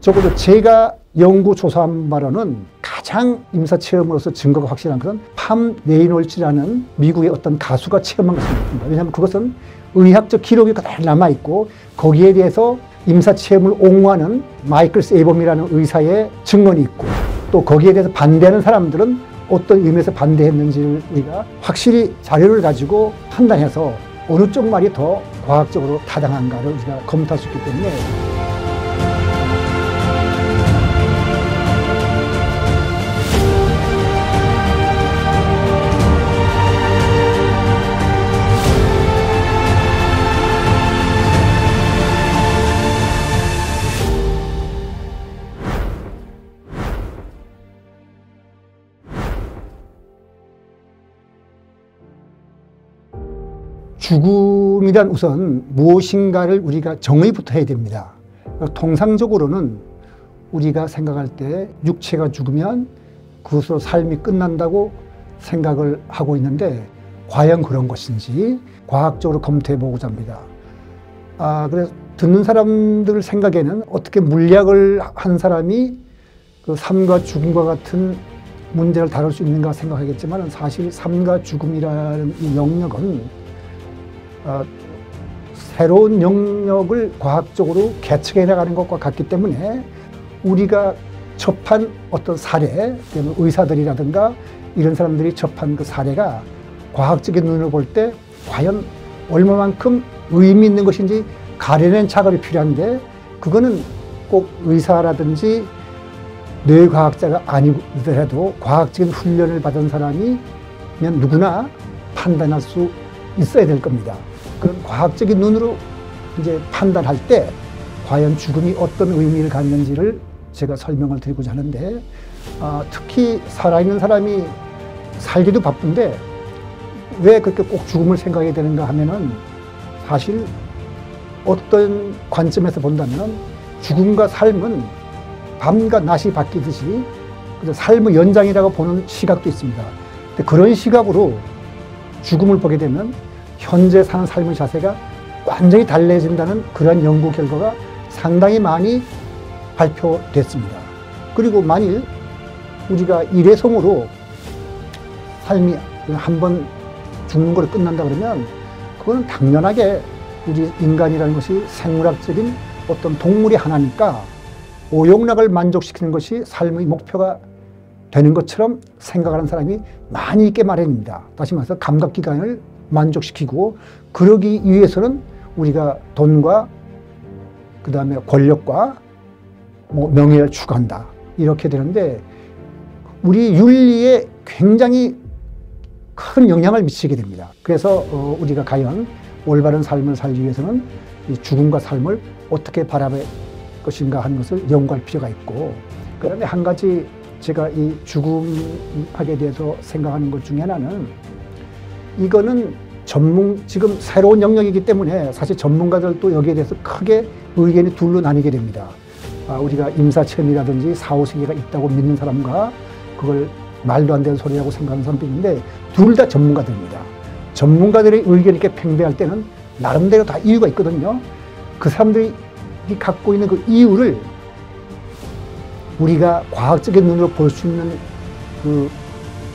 적어도 제가 연구 조사한 바로는 가장 임사체험으로서 증거가 확실한 것은 팜 레이놀즈라는 미국의 어떤 가수가 체험한 것입니다. 왜냐하면 그것은 의학적 기록이 그대로 남아있고 거기에 대해서 임사체험을 옹호하는 마이클 세이범이라는 의사의 증언이 있고 또 거기에 대해서 반대하는 사람들은 어떤 의미에서 반대했는지를 우리가 확실히 자료를 가지고 판단해서 어느 쪽 말이 더 과학적으로 타당한가를 우리가 검토할 수 있기 때문에 죽음이란 우선 무엇인가를 우리가 정의부터 해야 됩니다. 통상적으로는 우리가 생각할 때 육체가 죽으면 그것으로 삶이 끝난다고 생각을 하고 있는데 과연 그런 것인지 과학적으로 검토해 보고자 합니다. 그래서 듣는 사람들 생각에는 어떻게 물리학을 한 사람이 그 삶과 죽음과 같은 문제를 다룰 수 있는가 생각하겠지만 사실 삶과 죽음이라는 이 영역은 새로운 영역을 과학적으로 개척해 나가는 것과 같기 때문에 우리가 접한 어떤 사례, 의사들이라든가 이런 사람들이 접한 그 사례가 과학적인 눈으로 볼 때 과연 얼마만큼 의미 있는 것인지 가려낸 작업이 필요한데 그거는 꼭 의사라든지 뇌과학자가 아니더라도 과학적인 훈련을 받은 사람이면 누구나 판단할 수 있어야 될 겁니다. 그런 과학적인 눈으로 이제 판단할 때 과연 죽음이 어떤 의미를 갖는지를 제가 설명을 드리고자 하는데 특히 살아있는 사람이 살기도 바쁜데 왜 그렇게 꼭 죽음을 생각해야 되는가 하면은 사실 어떤 관점에서 본다면 죽음과 삶은 밤과 낮이 바뀌듯이 삶의 연장이라고 보는 시각도 있습니다. 근데 그런 시각으로 죽음을 보게 되면 현재 사는 삶의 자세가 완전히 달라진다는 그런 연구 결과가 상당히 많이 발표됐습니다. 그리고 만일 우리가 일회성으로 삶이 한번 죽는 거로 끝난다 그러면 그거는 당연하게 우리 인간이라는 것이 생물학적인 어떤 동물이 하나니까 오용락을 만족시키는 것이 삶의 목표가 되는 것처럼 생각하는 사람이 많이 있게 마련입니다. 다시 말해서 감각기관을 만족시키고 그러기 위해서는 우리가 돈과 그 다음에 권력과 명예를 추구한다 이렇게 되는데 우리 윤리에 굉장히 큰 영향을 미치게 됩니다. 그래서 우리가 과연 올바른 삶을 살기 위해서는 이 죽음과 삶을 어떻게 바라볼 것인가 하는 것을 연구할 필요가 있고 그다음에 한 가지 제가 이 죽음학에 대해서 생각하는 것 중에 하나는 이거는 지금 새로운 영역이기 때문에 사실 전문가들도 여기에 대해서 크게 의견이 둘로 나뉘게 됩니다. 우리가 임사체험이라든지 4~5세계가 있다고 믿는 사람과 그걸 말도 안 되는 소리라고 생각하는 사람도 있는데 둘 다 전문가들입니다. 전문가들의 의견이 이렇게 팽배할 때는 나름대로 다 이유가 있거든요. 그 사람들이 갖고 있는 그 이유를 우리가 과학적인 눈으로 볼 수 있는 그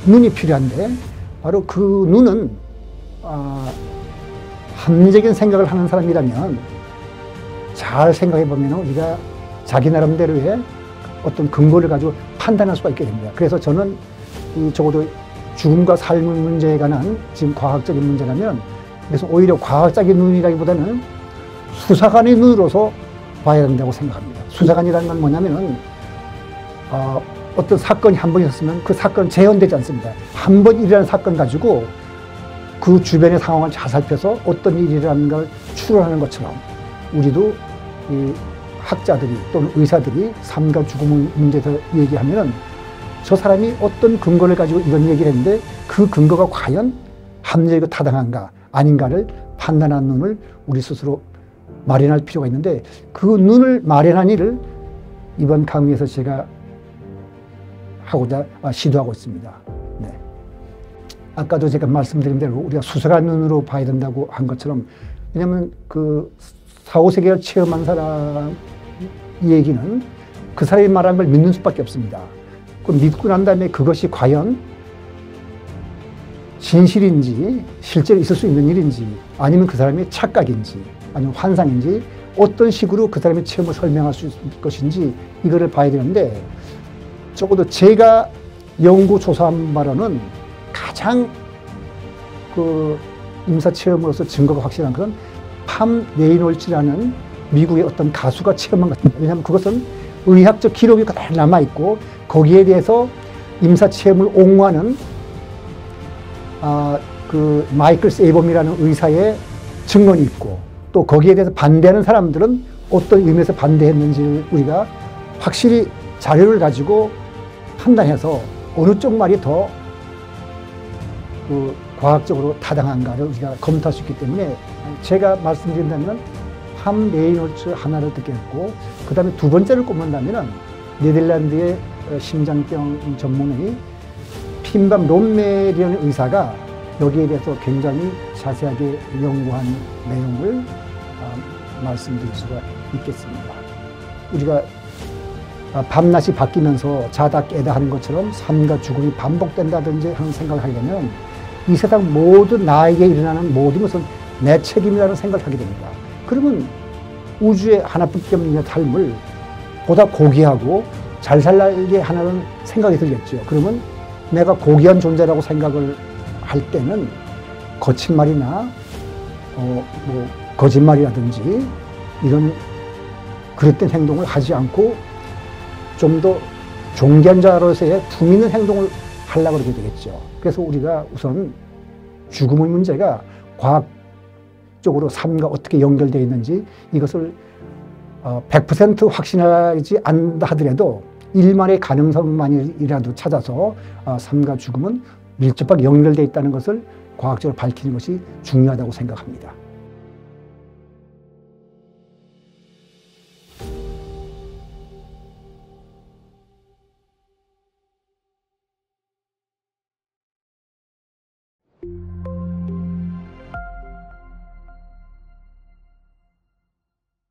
눈이 필요한데 바로 그 눈은 합리적인 생각을 하는 사람이라면 잘 생각해 보면 우리가 자기 나름대로의 어떤 근거를 가지고 판단할 수가 있게 됩니다. 그래서 저는 적어도 죽음과 삶의 문제에 관한 지금 과학적인 문제라면 그래서 오히려 과학적인 눈이라기보다는 수사관의 눈으로서 봐야 된다고 생각합니다. 수사관이라는 건 뭐냐면은 어떤 사건이 한 번 있었으면 그 사건은 재현되지 않습니다. 한 번 일어난 사건 가지고 그 주변의 상황을 잘 살펴서 어떤 일이 일어나는 걸 추론하는 것처럼 우리도 이 학자들이 또는 의사들이 삶과 죽음의 문제에서 얘기하면은 저 사람이 어떤 근거를 가지고 이런 얘기를 했는데 그 근거가 과연 합리적이고 타당한가 아닌가를 판단하는 눈을 우리 스스로 마련할 필요가 있는데 그 눈을 마련한 일을 이번 강의에서 제가 시도하고 있습니다. 네. 아까도 제가 말씀드린 대로 우리가 수사관 눈으로 봐야 된다고 한 것처럼 왜냐하면 그 4~5세계를 체험한 사람 얘기는 그 사람이 말한 걸 믿는 수밖에 없습니다. 그 믿고 난 다음에 그것이 과연 진실인지 실제로 있을 수 있는 일인지 아니면 그 사람이 착각인지 아니면 환상인지 어떤 식으로 그 사람의 체험을 설명할 수 있을 것인지 이거를 봐야 되는데 적어도 제가 연구 조사한 바로는 가장 그 임사 체험으로서 증거가 확실한 것은 팜 레이놀츠라는 미국의 어떤 가수가 체험한 것 같습니다. 왜냐하면 그것은 의학적 기록이 그대로 남아있고 거기에 대해서 임사 체험을 옹호하는 그 마이클 세이범이라는 의사의 증언이 있고 또 거기에 대해서 반대하는 사람들은 어떤 의미에서 반대했는지를 우리가 확실히 자료를 가지고 판단해서 어느 쪽 말이 더 그 과학적으로 타당한가를 우리가 검토할 수 있기 때문에 제가 말씀드린다면 팜 레이놀츠 하나를 듣겠고 그 다음에 두 번째를 꼽는다면 네덜란드의 심장병 전문의 핀밤 롬멜이라는 의사가 여기에 대해서 굉장히 자세하게 연구한 내용을 말씀드릴 수가 있겠습니다. 우리가 밤낮이 바뀌면서 자다 깨다 하는 것처럼 삶과 죽음이 반복된다든지 하는 생각을 하게 되면 이 세상 모든 나에게 일어나는 모든 것은 내 책임이라는 생각을 하게 됩니다. 그러면 우주의 하나밖에 없는 삶을 보다 고귀하고 잘 살게 하는 생각이 들겠죠. 그러면 내가 고귀한 존재라고 생각을 할 때는 거친 말이나 거짓말이라든지 이런 그릇된 행동을 하지 않고 좀 더 존귀한 자로서의 품 있는 행동을 하려고 그러게 되겠죠. 그래서 우리가 우선 죽음의 문제가 과학적으로 삶과 어떻게 연결되어 있는지 이것을 100% 확신하지 않는다 하더라도 일만의 가능성만이라도 찾아서 삶과 죽음은 밀접하게 연결되어 있다는 것을 과학적으로 밝히는 것이 중요하다고 생각합니다.